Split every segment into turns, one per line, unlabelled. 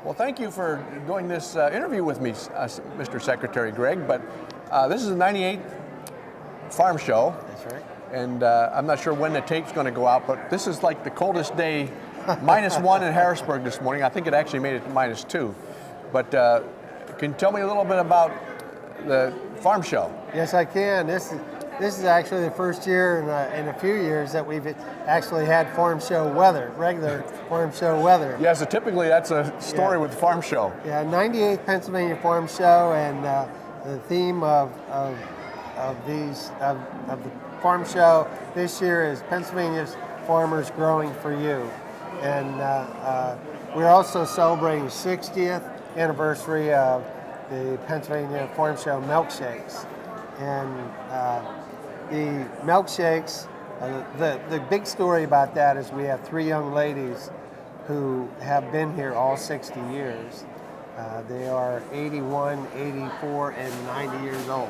Well, thank you for doing this interview with me, Mr. Secretary Greig. But this is the 98th Farm Show.
That's right.
And I'm not sure when the tape's going to go out, but this is like the coldest day, -1 in Harrisburg this morning. I think it actually made it to -2. But can you tell me a little bit about the Farm Show?
Yes, I can. This is actually the first year in a few years that we've actually had Farm Show weather, regular Farm Show weather.
Yeah, so typically that's a story with the Farm Show.
Yeah, 98th Pennsylvania Farm Show, and the theme of the Farm Show this year is Pennsylvania's Farmers Growing for You. And we're also celebrating 60th anniversary of the Pennsylvania Farm Show milkshakes. And the milkshakes, the big story about that is we have 3 young ladies who have been here all 60 years. They are 81, 84, and 90 years old.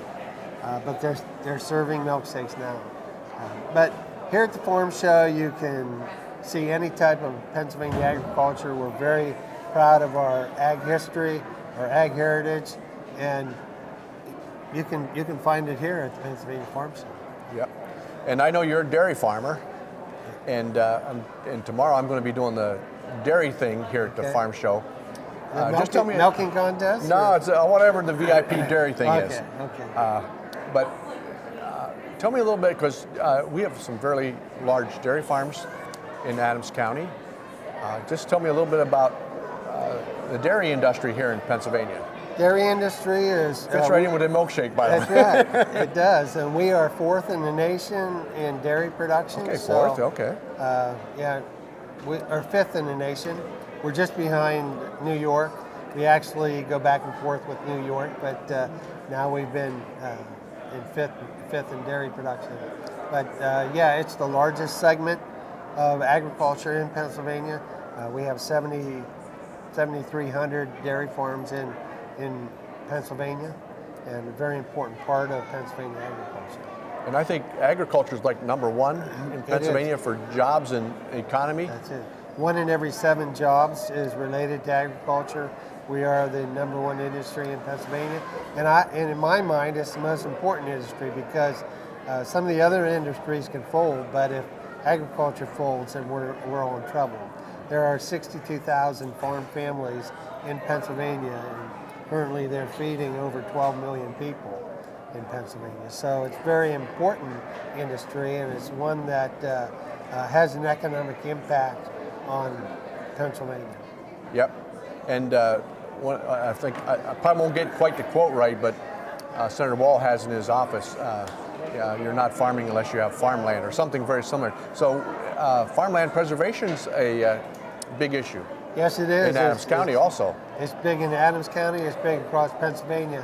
But they're serving milkshakes now. But here at the Farm Show, you can see any type of Pennsylvania agriculture. We're very proud of our ag history, our ag heritage, and you can find it here at the Pennsylvania Farm Show.
Yep. And I know you're a dairy farmer, and tomorrow I'm going to be doing the dairy thing here at the Farm Show.
Just tell me, milking contest?
No, it's whatever the VIP dairy thing is.
Okay.
But tell me a little bit, because we have some fairly large dairy farms in Adams County. Just tell me a little bit about the dairy industry here in Pennsylvania.
Dairy industry is...
Fits right in with a milkshake, by the way.
That's right, it does. And we are 4th in the nation in dairy production.
Okay, 4th, okay.
Yeah, we are 5th in the nation. We're just behind New York. We actually go back and forth with New York, but now we've been in 5th in dairy production. But yeah, it's the largest segment of agriculture in Pennsylvania. We have 7,300 dairy farms in Pennsylvania, and a very important part of Pennsylvania agriculture.
And I think agriculture is like #1 in Pennsylvania for jobs and economy.
That's it. 1 in every 7 jobs is related to agriculture. We are the #1 industry in Pennsylvania, and in my mind, it's the most important industry because some of the other industries can fold, but if agriculture folds, then we're all in trouble. There are 62,000 farm families in Pennsylvania, and currently they're feeding over 12 million people in Pennsylvania. So it's a very important industry, and it's one that has an economic impact on Pennsylvania.
Yep. And I think I probably won't get quite the quote right, but Senator Wall has in his office, you're not farming unless you have farmland, or something very similar. So farmland preservation is a big issue.
Yes, it is.
In Adams County also.
It's big in Adams County. It's big across Pennsylvania.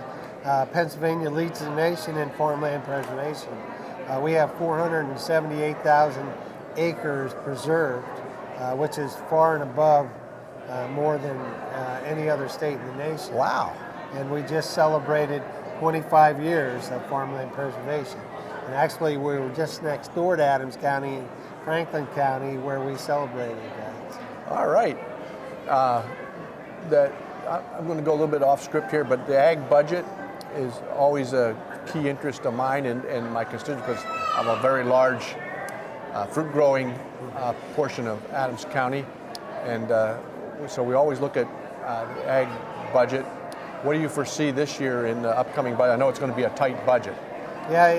Pennsylvania leads the nation in farmland preservation. We have 478,000 acres preserved, which is far and above more than any other state in the nation.
Wow.
And we just celebrated 25 years of farmland preservation. And actually, we were just next door to Adams County, in Franklin County, where we celebrated that.
All right. I'm going to go a little bit off script here, but the ag budget is always a key interest of mine and my constituents, because I'm a very large fruit growing portion of Adams County, and so we always look at the ag budget. What do you foresee this year in the upcoming budget? I know it's going to be a tight budget.
Yeah,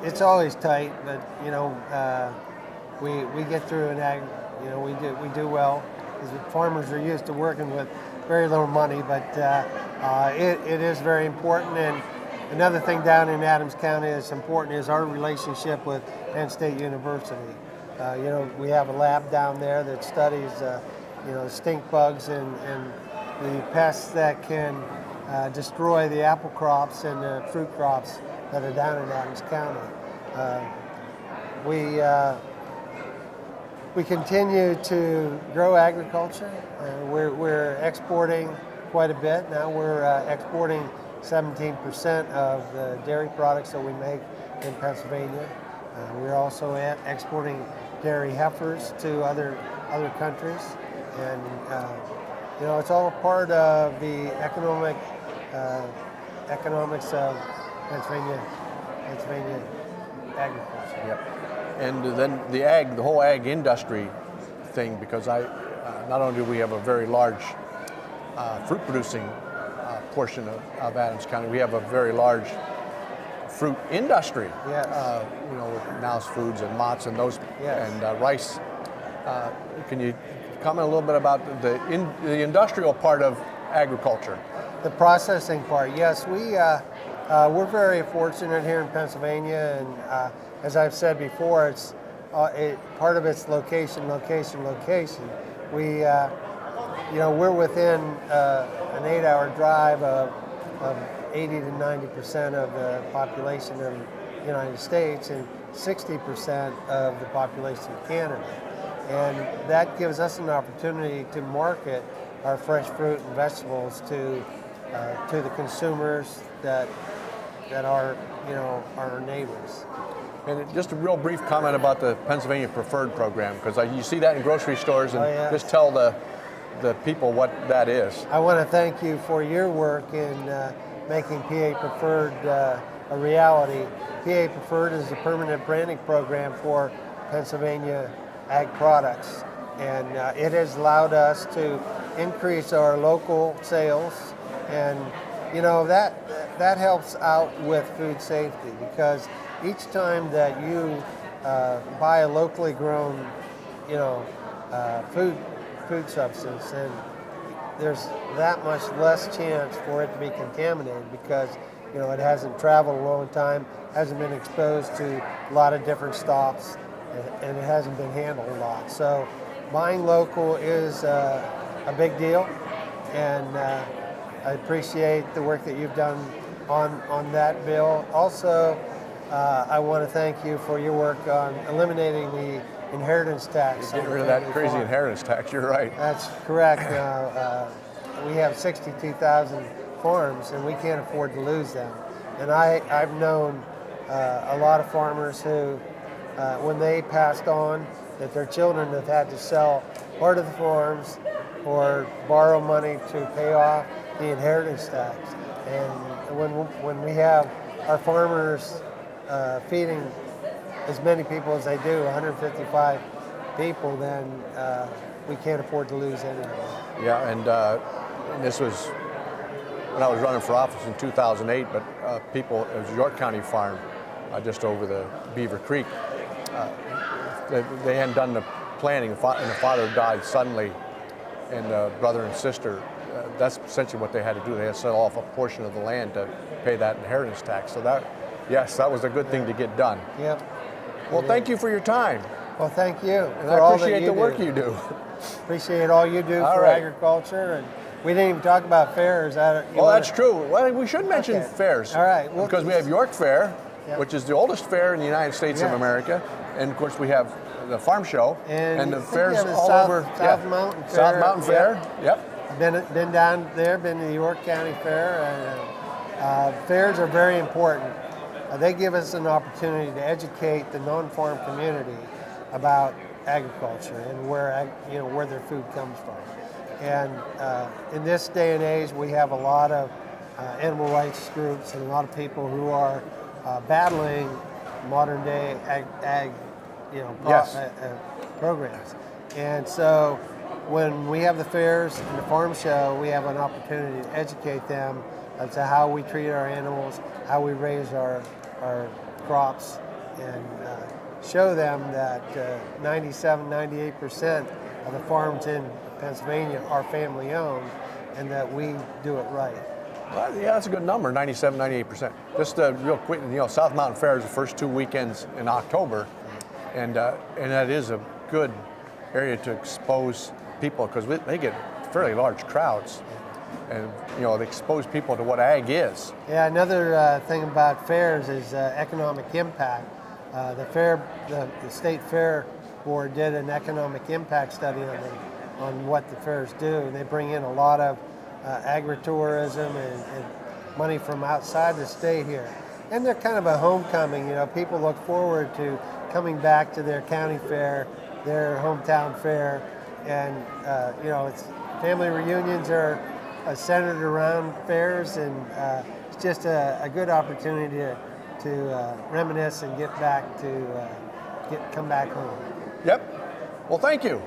it's always tight, but you know, we get through an ag. You know, we do well, because farmers are used to working with very little money, but it is very important. And another thing down in Adams County that's important is our relationship with Penn State University. You know, we have a lab down there that studies, you know, stink bugs and the pests that can destroy the apple crops and the fruit crops that are down in Adams County. We continue to grow agriculture. We're exporting quite a bit. Now we're exporting 17% of the dairy products that we make in Pennsylvania. We're also exporting dairy heifers to other countries, You know, it's all part of the economics of Pennsylvania agriculture.
Yep. And then the whole ag industry thing, because not only do we have a very large fruit producing portion of Adams County, we have a very large fruit industry.
Yes.
You know, with Mouse Foods and Mott's and those,
Yes.
and Rice. Can you comment a little bit about the industrial part of agriculture?
The processing part, yes, we're very fortunate here in Pennsylvania, and as I've said before, it's part of its location. We, you know, we're within an 8-hour drive of 80 to 90% of the population of the United States and 60% of the population of Canada, and that gives us an opportunity to market our fresh fruit and vegetables to the consumers that are, you know, our neighbors.
And just a real brief comment about the Pennsylvania Preferred Program, because you see that in grocery stores, and
yes.
just tell the people what that is.
I want to thank you for your work in making PA Preferred a reality. PA Preferred is a permanent branding program for Pennsylvania ag products, and it has allowed us to increase our local sales, and you know that helps out with food safety, because each time that you buy a locally grown, you know, food substance, and there's that much less chance for it to be contaminated, because you know it hasn't traveled a long time, hasn't been exposed to a lot of different stops, and it hasn't been handled a lot. So buying local is a big deal, and I appreciate the work that you've done on that bill. Also, I want to thank you for your work on eliminating the inheritance tax.
Getting rid of that crazy inheritance tax, you're right.
That's correct. We have 62,000 farms, and we can't afford to lose them. And I've known a lot of farmers who, when they passed on, that their children have had to sell part of the farms or borrow money to pay off the inheritance tax. And when we have our farmers feeding as many people as they do, 155 people, then we can't afford to lose anyone.
Yeah, and this was when I was running for office in 2008, but it was a York County farm just over the Beaver Creek. They hadn't done the planning, and the father died suddenly, and the brother and sister, that's essentially what they had to do. They had to sell off a portion of the land to pay that inheritance tax. So that was a good thing to get done.
Yep.
Well, thank you for your time.
Well, thank you.
And I appreciate the work you do.
Appreciate all you do for agriculture. And we didn't even talk about fairs.
That's true. Well, we should mention fairs.
All right.
Because we have York Fair, which is the oldest fair in the United States of America. And of course, we have the farm show and the fairs all over.
South Mountain Fair.
South Mountain Fair. Yep.
Been down there. Been to the York County Fair. And fairs are very important. They give us an opportunity to educate the non-farm community about agriculture and where their food comes from. And in this day and age, we have a lot of animal rights groups and a lot of people who are battling modern day ag programs. And so when we have the fairs and the farm show, we have an opportunity to educate them as to how we treat our animals, how we raise our crops, and show them that 97-98% of the farms in Pennsylvania are family owned, and that we do it right.
Well, yeah, that's a good number, 97-98%. Just real quick, South Mountain Fair is the first 2 weekends in October, and that is a good area to expose people, because they get fairly large crowds, and they expose people to what ag is.
Yeah, another thing about fairs is economic impact. The state fair board did an economic impact study on what the fairs do, and they bring in a lot of agritourism and money from outside the state here. And they're kind of a homecoming. People look forward to coming back to their county fair, their hometown fair, and family reunions are centered around fairs, and it's just a good opportunity to reminisce and get back to come back home.
Yep. Well, thank you.